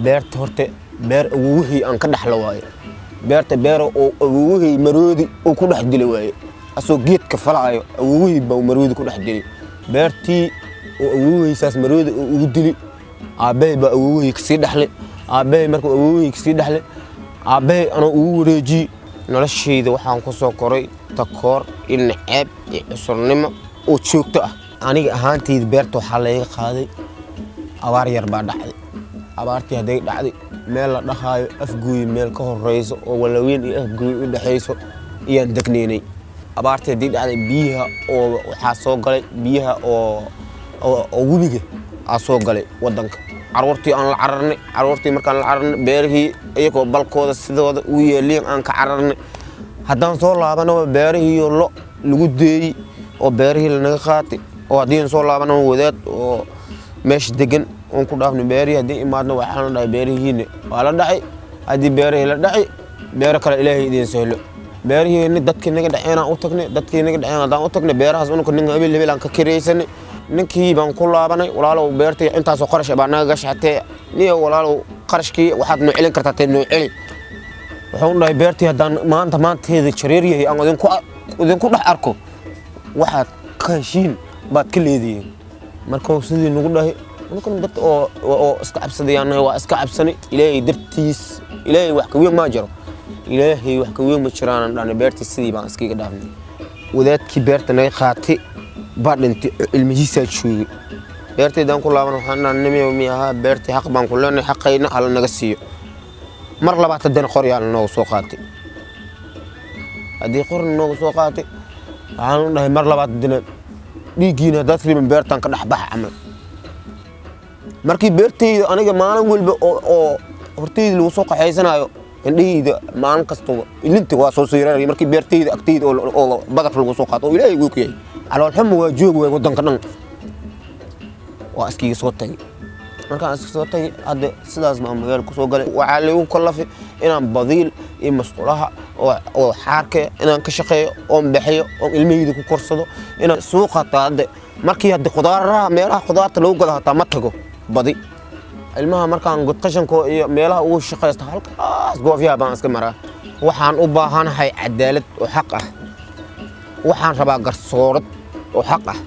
beerta horta beer awowihii aan ka dhaxlo waaye beerta beer oo awowihii maroodi oo ku dhex dilay waaye asoo geedka falaayo awowihii baa maroodi ku dhex dilay beertii oo awowihii saas maroodi oo ugu dili aabbay baa awowihii ka sii dhaxlay aabbay markuu awowihii ka sii dhaxlay aabbay anoo ugu wareejiyey noloshayda waxaan ku soo koray takoor iyo naceeb iyo cusurnimo oo joogto ah aniga ahaantayda beerta waxaa layga qaaday abaar yar baa dhacday abaartii haday dhacday meel la dhaxaayo afgooy meel ka horeyso oo walaweyn iyo afgooy u dhaxayso iyaan degneynay abaartii haday dhacday biyaha oo waxa soo galay biyaha oo webiga soo galay wadanka carruurtii aan la cararnay carruurtii markaan la cararnay beerihii iyagoo balkooda sidooda u yeeleen aan ka cararnay haddaan soo laabano beerihii lo lagu deeyay oo beerihii la naga qaatay oo haddii soo laabano wadaad oo meesh degan oo ku dhaafno beerihii haddii imaadno waxaan dhahay beerihiina waa la dhacay haddii beerihii la dhacay beero kale ilaahay idin sahlo beerihii dadkii naga dhaceen u tagnay dadkii naga dhaceen haddaan u tagnay beerahaas unka nin habeel aan ka kireysanay ninkii baan ku laabanay walaalow beertii intaasoo qarash baa naga gashatay niyo walaalow qarashkii waxaad noo celin kartaa tee noo celi wuxuu dhahay beertii haddaan maanteeda jareer yahay aan idinku dhex arko waxaad ka heshiin baad ka leedihiin markuu sidii nagu dhahay ninkun dad oo iska cabsadayaan waa iska cabsanay ilaahay dartiis ilaahay wax ka weyn ma jiro ilaahay wax ka weyn ma jiraan dhan beertii sidii baan iskaga dhaafnay wadaadkii beerta naga qaatay baa dhintay ilmihiisa joogay beerteedaan ku laaban waxaan dhahnay miyaha beertii xaq baan ku leenahay xaqayna hal naga siiyo mar labaad haddana qoryaal noogu soo qaatay haddii qorn noogu soo qaatay waxaan dhahay mar labaad haddana dhiiggiina dad riban beertan ka dhaxbax camal markii beertayda aniga maalin walba oo hortayda lagu soo qaxaysanayo indhayda maalin kasta ilinta waa soo siiray markii beertayda agtayda oo badar lagu soo qaato ilaahay ugu kiyay alool xumo waa joog way wadanka dhan waa iskiga soo tagay markaan iska soo tagay hadda sidaas baan magaal ku soo galay waxa lagu kallafay inaan badiil iyo mas'uulaha oo xaarka inaan ka shaqeeyo oo bixiyo oo ilmahayda ku korsado inaan suuqa taade markii hadda khudaaraha meelaha khudaarta lagu gado hata ma tago badi ilmaha markaan god qashanko iyo meelaha ugu shaqeysto halkaas goofiyaha baan iska maraa waxaan u baahanahay cadaalad oo xaq ah waxaan rabaa garsoorad oo xaq ah